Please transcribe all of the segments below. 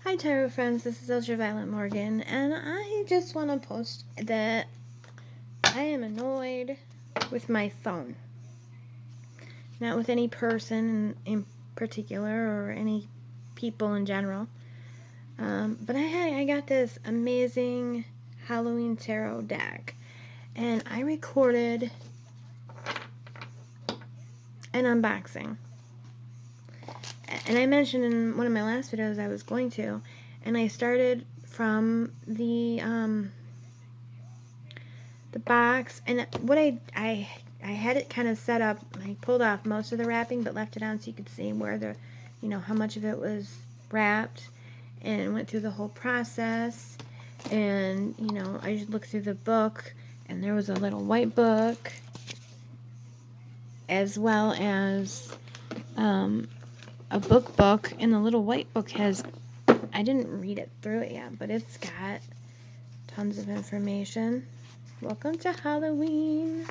Hi Tarot friends, this is Ultraviolet Morgan, and I just want to post that I am annoyed with my phone. Not with any person in particular or any people in general. But I got this amazing Halloween tarot deck, and I recorded an unboxing. And I mentioned in one of my last videos I was going to, and I started from the box, and what I had it kind of set up. I pulled off most of the wrapping but left it on so you could see where the, how much of it was wrapped, and went through the whole process. And I looked through the book, and there was a little white book as well as a book, and the little white book has, I didn't read it through it yet, but it's got tons of information. Welcome to Halloween.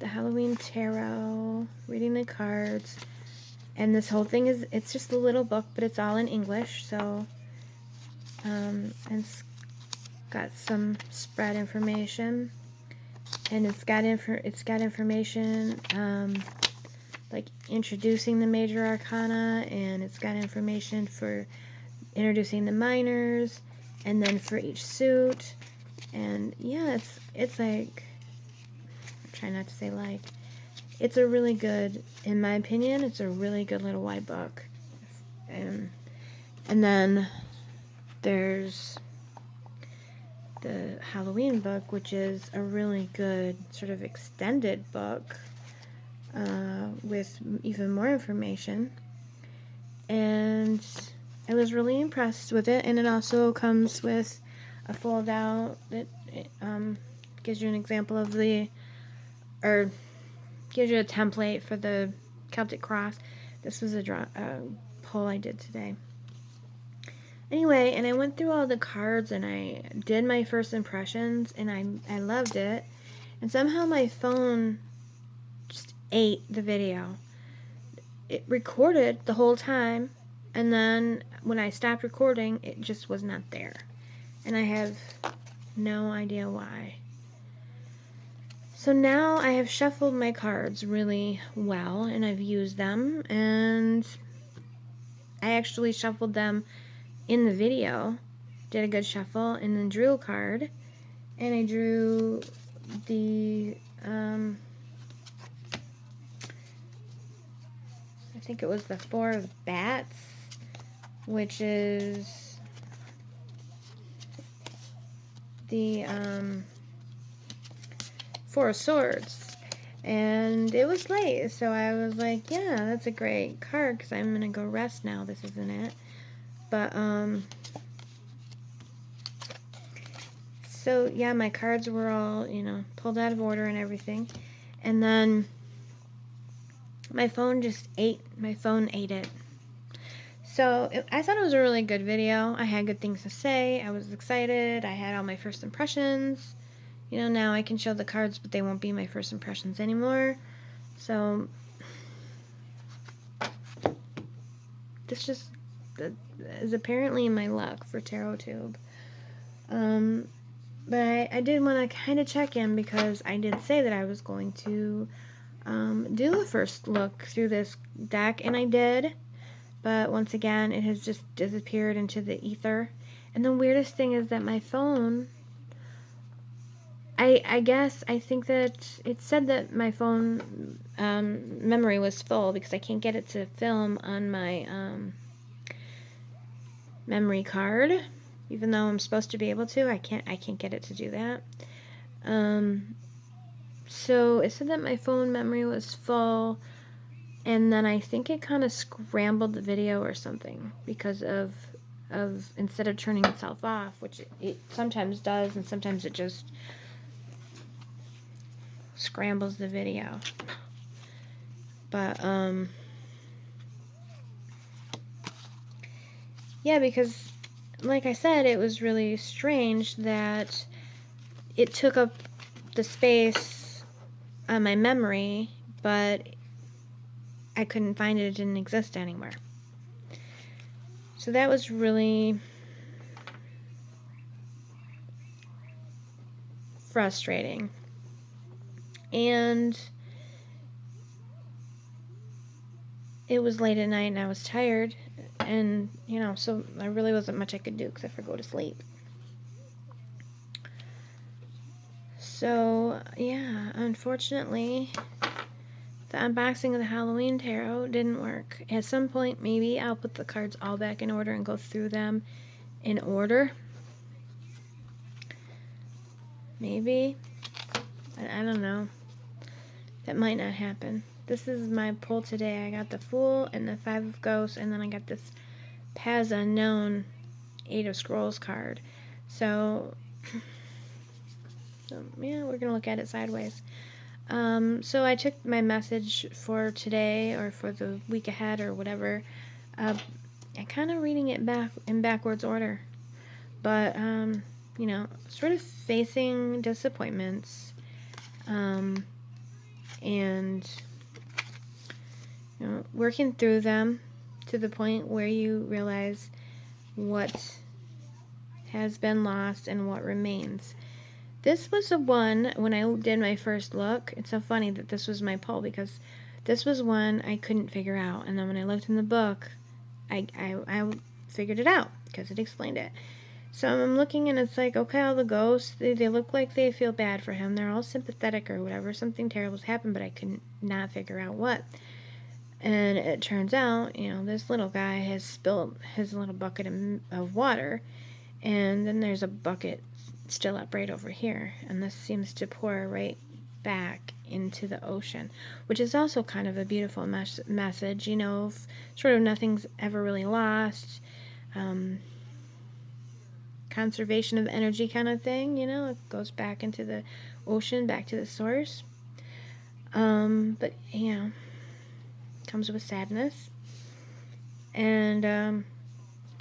The Halloween tarot, reading the cards, and this whole thing it's just a little book, but it's all in English. So and it's got some spread information, and it's got information like introducing the major arcana, and it's got information for introducing the minors, and then for each suit. And yeah, it's like, try not to say like, it's a really good, in my opinion, it's a really good little white book. And then there's the Halloween book, which is a really good sort of extended book with even more information. And I was really impressed with it. And it also comes with a fold out that gives you an example of or gives you a template for the Celtic cross. This was a poll I did today. Anyway, and I went through all the cards, and I did my first impressions, and I loved it. And somehow my phone just ate the video. It recorded the whole time, and then when I stopped recording, it just was not there. And I have no idea why. So now I have shuffled my cards really well, and I've used them, and I actually shuffled them in the video, did a good shuffle, and then drew a card, and I drew the, I think it was the Four of Bats, which is the Four of Swords. And it was late, so I was like, yeah, that's a great card, because I'm going to go rest now. This isn't it. But, so, yeah, my cards were all, pulled out of order and everything. And then my phone ate it. So, I thought it was a really good video. I had good things to say. I was excited. I had all my first impressions. Now I can show the cards, but they won't be my first impressions anymore. So, this just is apparently my luck for TarotTube. But I did want to kind of check in, because I did say that I was going to do a first look through this deck, and I did. But once again, it has just disappeared into the ether. And the weirdest thing is that my phone, I think that it said that my phone memory was full, because I can't get it to film on my memory card, even though I'm supposed to be able to. I can't get it to do that. So it said that my phone memory was full, and then I think it kind of scrambled the video or something, because of instead of turning itself off, which it sometimes does, and sometimes it just scrambles the video. But yeah, because like I said, it was really strange that it took up the space on my memory, but I couldn't find it. It didn't exist anywhere. So that was really frustrating. And it was late at night and I was tired. And, you know, so there really wasn't much I could do except for go to sleep. So, yeah, unfortunately, the unboxing of the Halloween tarot didn't work. At some point, maybe I'll put the cards all back in order and go through them in order. Maybe. I don't know. That might not happen. This is my pull today. I got the Fool and the Five of Ghosts, and then I got this Paz Unknown Eight of Scrolls card. So yeah, we're going to look at it sideways. So I took my message for today or for the week ahead or whatever. I'm kind of reading it back in backwards order. But, you know, sort of facing disappointments. And, you know, working through them to the point where you realize what has been lost and what remains. This was the one, when I did my first look, it's so funny that this was my pull because this was one I couldn't figure out. And then when I looked in the book, I figured it out because it explained it. So I'm looking and it's like, okay, all the ghosts, they look like they feel bad for him. They're all sympathetic or whatever. Something terrible's happened, but I could not figure out what. And it turns out, you know, this little guy has spilled his little bucket of water. And then there's a bucket still up right over here. And this seems to pour right back into the ocean, which is also kind of a beautiful message, you know, sort of nothing's ever really lost. Conservation of energy kind of thing, you know, it goes back into the ocean, back to the source. But, you know, comes with sadness. And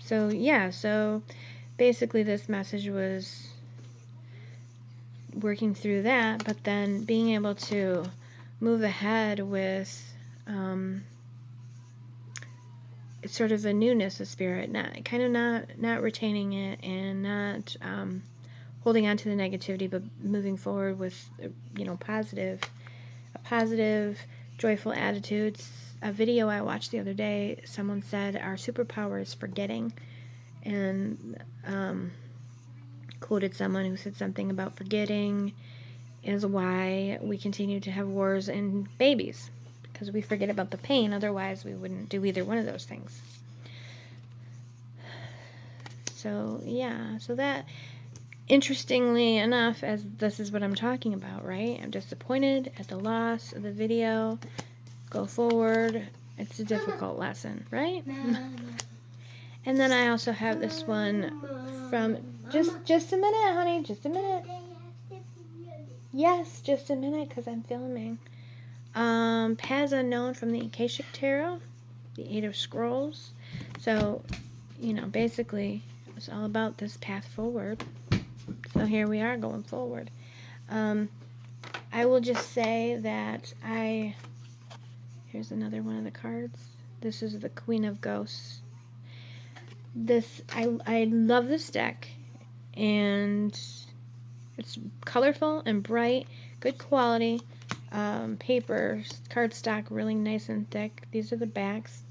so, yeah, so basically this message was working through that, but then being able to move ahead with sort of a newness of spirit, not retaining it and not holding on to the negativity, but moving forward with, you know, a positive, joyful attitudes. A video I watched the other day, someone said our superpower is forgetting, and quoted someone who said something about forgetting is why we continue to have wars and babies, because we forget about the pain. Otherwise we wouldn't do either one of those things. So yeah, so that, interestingly enough, as this is what I'm talking about, right? I'm disappointed at the loss of the video. Go forward. It's a difficult lesson, right? And then I also have this one from, just a minute, honey, just a minute. Yes, just a minute, because I'm filming. Paz Unknown from the Akashic Tarot, the Eight of Scrolls. So, you know, basically, it's all about this path forward. So here we are going forward. I will just say that here's another one of the cards. This is the Queen of Ghosts. I love this deck, and it's colorful and bright, good quality. Paper, cardstock, really nice and thick. These are the backs.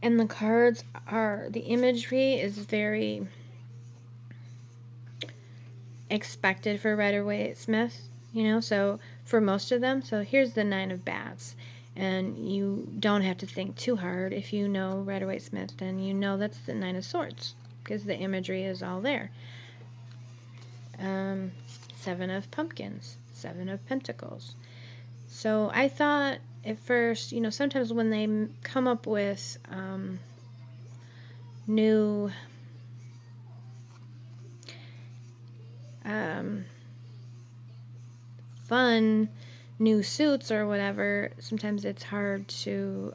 And the cards the imagery is very expected for Rider-Waite-Smith, you know, so for most of them. So here's the Nine of Bats. And you don't have to think too hard. If you know Rider-Waite-Smith, then you know that's the Nine of Swords, because the imagery is all there. Seven of Pumpkins, Seven of Pentacles. So I thought at first, you know, sometimes when they come up with new fun new suits or whatever, sometimes it's hard to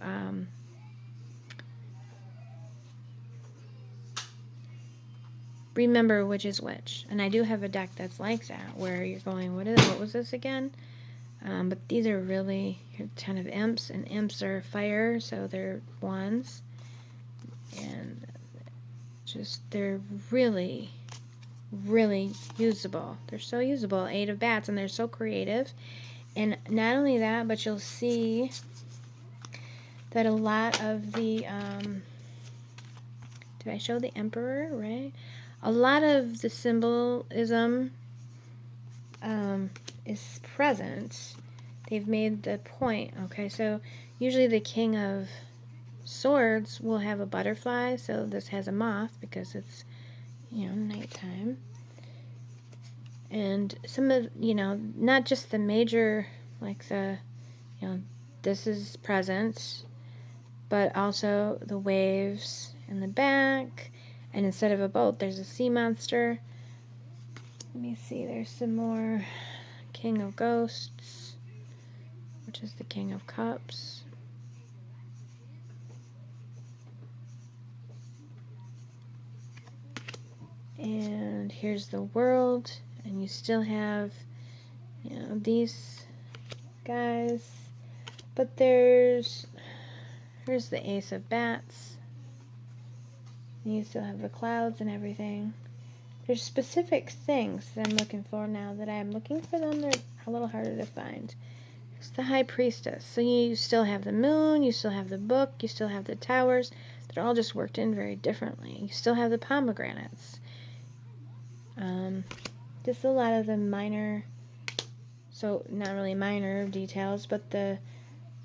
remember which is which. And I do have a deck that's like that, where you're going, what was this again? But these are really 10 of Imps, and Imps are fire, so they're wands. and just they're really, really usable. They're so usable. 8 of Bats, and they're so creative. And not only that, but you'll see that a lot of the did I show the Emperor, right? A lot of the symbolism is present. They've made the point. Okay, so usually the King of Swords will have a butterfly, so this has a moth because it's, you know, nighttime. And some of, you know, not just the major, like the, you know, this is present, but also the waves in the back, and instead of a boat, there's a sea monster. Let me see, there's some more. King of Ghosts, which is the King of Cups. And here's the World, and you still have, you know, these guys, but here's the Ace of Bats. And you still have the clouds and everything. There's specific things that I'm looking for now that I'm looking for them. They're a little harder to find. It's the High Priestess. So you still have the moon, you still have the book, you still have the towers. They're all just worked in very differently. You still have the pomegranates. Just a lot of the minor, so not really minor details, but the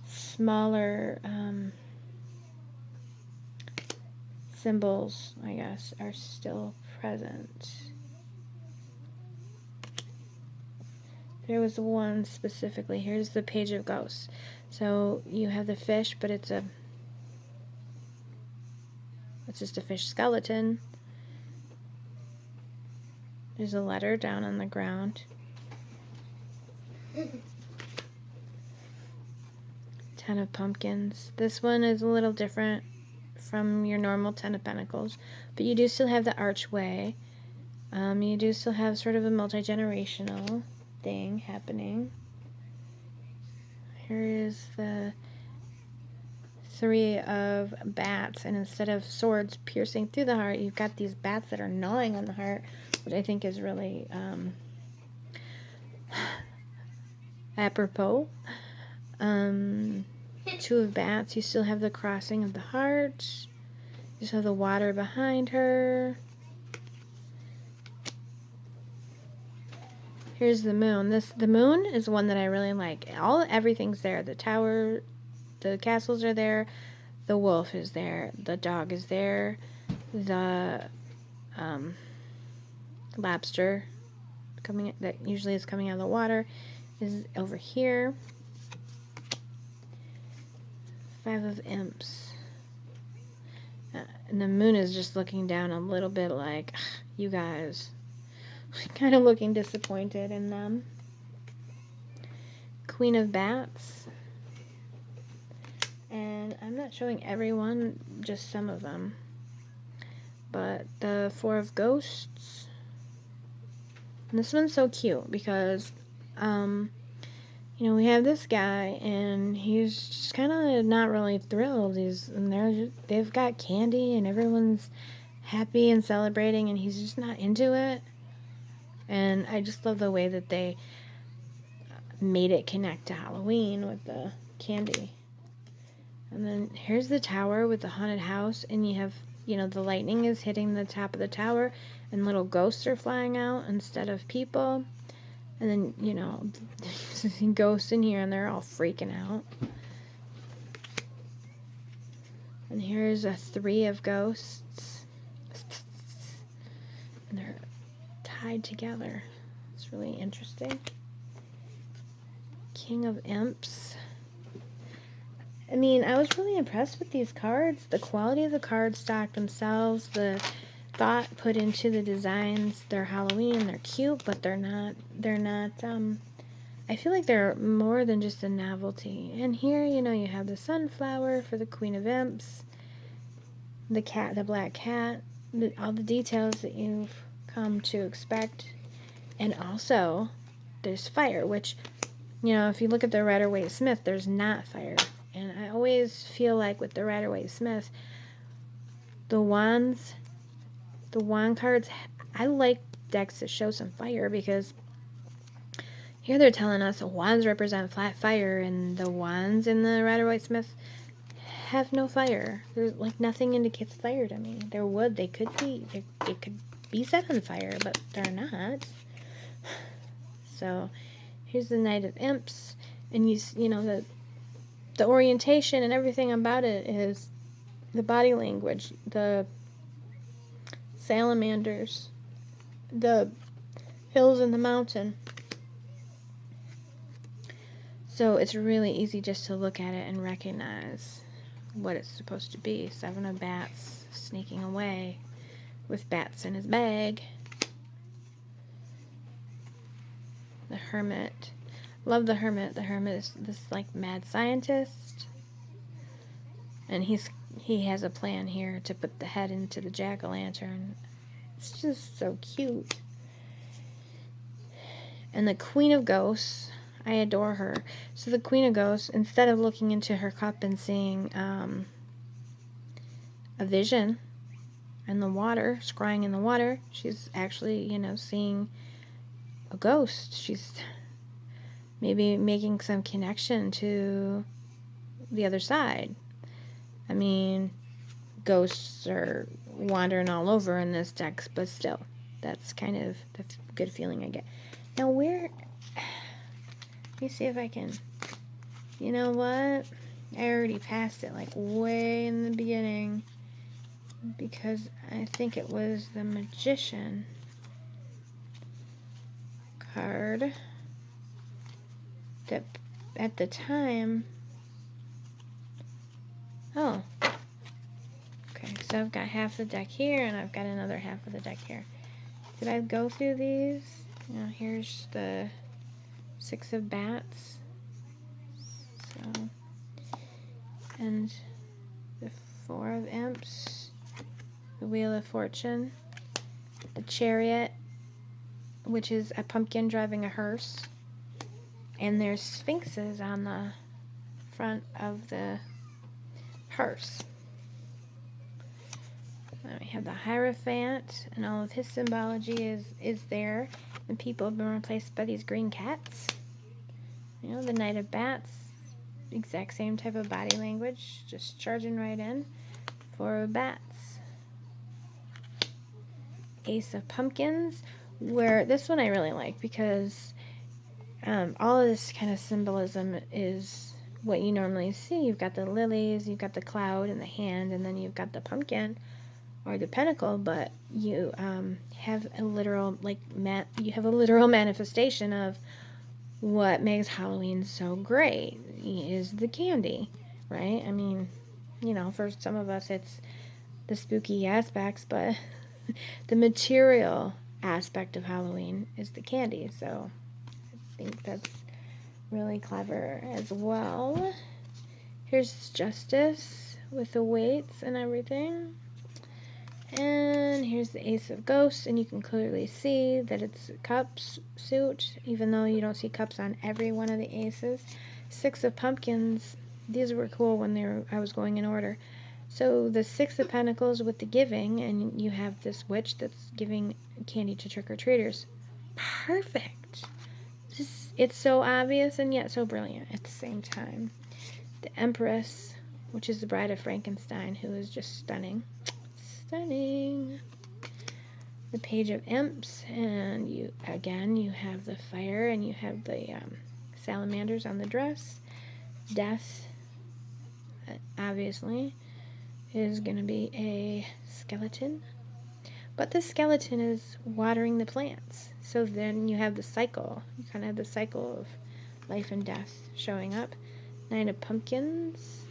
smaller symbols, I guess, are still present. There was one specifically. Here's the Page of Ghosts. So you have the fish, but it's just a fish skeleton. There's a letter down on the ground. 10 of Pumpkins. This one is a little different from your normal 10 of Pentacles, but you do still have the archway. You do still have sort of a multi-generational thing happening. Here is the 3 of Bats, and instead of swords piercing through the heart, you've got these bats that are gnawing on the heart, which I think is really apropos. 2 of Bats, you still have the crossing of the heart. You still have the water behind her. Here's the moon. The moon is one that I really like. Everything's there. The tower, the castles are there. The wolf is there. The dog is there. The lobster that usually is coming out of the water is over here. 5 of Imps. And the moon is just looking down a little bit like, you guys, kind of looking disappointed in them. Queen of Bats. And I'm not showing everyone, just some of them. But the 4 of Ghosts. And this one's so cute because, you know, we have this guy, and he's just kind of not really thrilled. They've got candy, and everyone's happy and celebrating, and he's just not into it. And I just love the way that they made it connect to Halloween with the candy. And then here's the tower with the haunted house, and you have, you know, the lightning is hitting the top of the tower, and little ghosts are flying out instead of people. And then, you know, ghosts in here, and they're all freaking out. And here's a 3 of Ghosts. And they're tied together. It's really interesting. King of Imps. I mean, I was really impressed with these cards. The quality of the card stock themselves, the thought put into the designs. They're Halloween, they're cute, but they're not I feel like they're more than just a novelty. And here, you know, you have the sunflower for the Queen of Imps, the cat, the black cat, all the details that you've come to expect. And also there's fire, which, you know, if you look at the Rider-Waite-Smith, there's not fire. And I always feel like with the Rider-Waite-Smith, The wands, the wand cards, I like decks that show some fire, because here they're telling us wands represent flat fire, and the wands in the Rider-Waite-Smith have no fire. There's like nothing indicates fire to me. They're wood. They could be set on fire, but they're not. So here's the Knight of Imps, and you know the orientation and everything about it is the body language, the salamanders, the hills and the mountain. So it's really easy just to look at it and recognize what it's supposed to be. 7 of bats sneaking away with bats in his bag. The Hermit. Love the Hermit. The Hermit is this like mad scientist, and he has a plan here to put the head into the jack-o'-lantern. It's just so cute. And the Queen of Ghosts, I adore her. So the Queen of Ghosts, instead of looking into her cup and seeing a vision in the water, scrying in the water, she's actually, seeing a ghost. She's maybe making some connection to the other side. I mean, ghosts are wandering all over in this deck, but still, that's kind of the good feeling I get. Now, let me see if I can, you know what? I already passed it, like, way in the beginning, because I think it was the Magician card that at the time, oh, okay, so I've got half the deck here, and I've got another half of the deck here. Did I go through these? Here's the 6 of bats, so, and the 4 of imps, the Wheel of Fortune, the Chariot, which is a pumpkin driving a hearse, and there's sphinxes on the front of the hearse. Then we have the Hierophant, and all of his symbology is there, and people have been replaced by these green cats. The Knight of Bats, exact same type of body language, just charging right in. 4 of bats. Ace of Pumpkins, where this one I really like, because all of this kind of symbolism is what you normally see. You've got the lilies, you've got the cloud in the hand, and then you've got the pumpkin or the pentacle, but you have a literal manifestation of what makes Halloween so great is the candy, right? I mean, for some of us it's the spooky aspects, but the material aspect of Halloween is the candy, so I think that's really clever as well. Here's Justice with the weights and everything. And here's the Ace of Ghosts, and you can clearly see that it's a cups suit, even though you don't see cups on every one of the aces. 6 of Pumpkins, these were cool when I was going in order. So the 6 of Pentacles with the giving, and you have this witch that's giving candy to trick-or-treaters. Perfect! It's so obvious and yet so brilliant at the same time. The Empress, which is the Bride of Frankenstein, who is just stunning. Stunning. The Page of Imps, and you have the fire, and you have the salamanders on the dress. Death, obviously, is going to be a skeleton, but the skeleton is watering the plants, so then you have the cycle. You kind of have the cycle of life and death showing up. 9 of Pumpkins,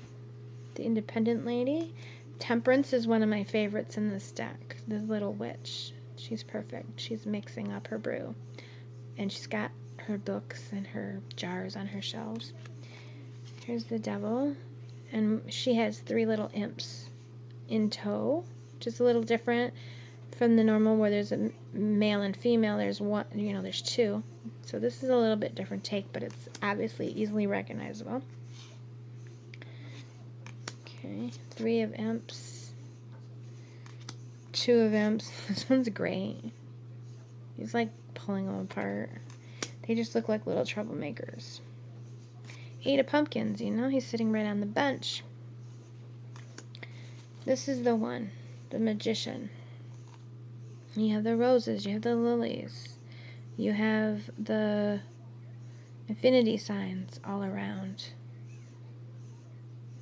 the Independent Lady. Temperance is one of my favorites in this deck. The little witch. She's perfect. She's mixing up her brew. And she's got her books and her jars on her shelves. Here's the Devil. And she has 3 little imps in tow, which is a little different from the normal where there's a male and female. There's one, there's 2. So this is a little bit different take, but it's obviously easily recognizable. Okay, 3 of Imps. Two of Imps. This one's great. He's like pulling them apart. They just look like little troublemakers. Eight of Pumpkins, you know, he's sitting right on the bench. This is the one, the Magician. You have the roses, you have the lilies, you have the infinity signs all around.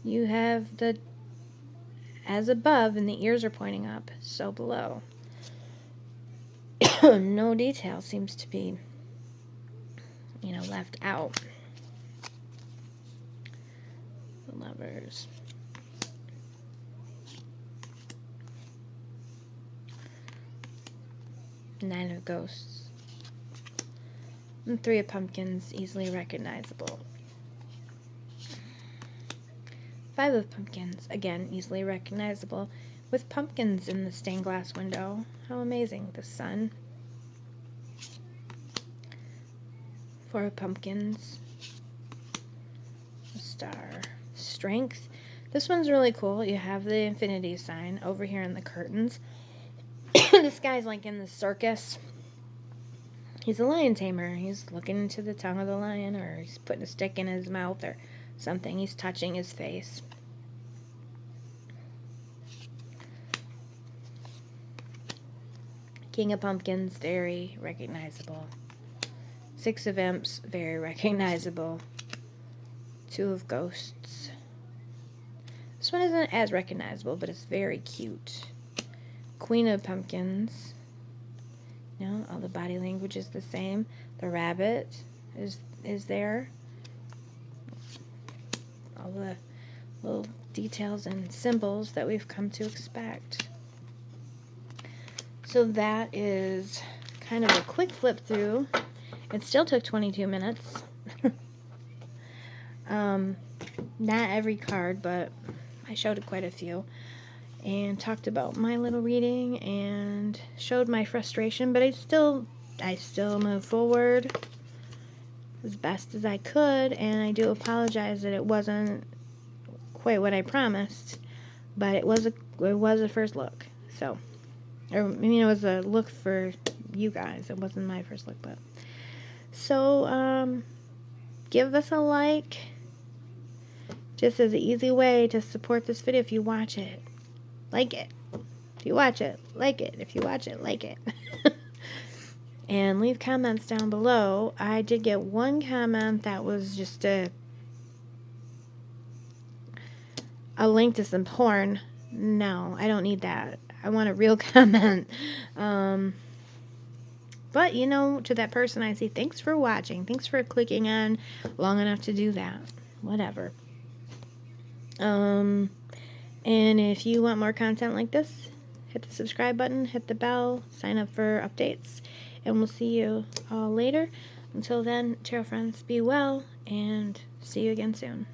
You have the as above, and the ears are pointing up, so below. No detail seems to be, left out. The Lovers. Nine of Ghosts. And Three of Pumpkins, easily recognizable. Five of Pumpkins, again, easily recognizable, with pumpkins in the stained glass window. How amazing. The sun. Four of Pumpkins. A star. Strength. This one's really cool. You have the infinity sign over here in the curtains. This guy's like in the circus. He's a lion tamer. He's looking into the tongue of the lion, or he's putting a stick in his mouth or something. He's touching his face. King of Pumpkins, very recognizable. Six of Imps, very recognizable. Two of Ghosts. This one isn't as recognizable, but it's very cute. Queen of Pumpkins. All the body language is the same. The rabbit is there. All the little details and symbols that we've come to expect. So that is kind of a quick flip through. It still took 22 minutes. Not every card, but I showed quite a few. And talked about my little reading and showed my frustration, but I still moved forward as best as I could, and I do apologize that it wasn't quite what I promised, but it was a first look. So, it was a look for you guys. It wasn't my first look, but so give us a like, just as an easy way to support this video. If you watch it, like it. If you watch it, like it. If you watch it, like it. And leave comments down below. I did get one comment that was just a link to some porn. No, I don't need that. I want a real comment. But, to that person, I say thanks for watching. Thanks for clicking on long enough to do that. Whatever. And if you want more content like this, hit the subscribe button, hit the bell, sign up for updates, and we'll see you all later. Until then, tarot friends, be well, and see you again soon.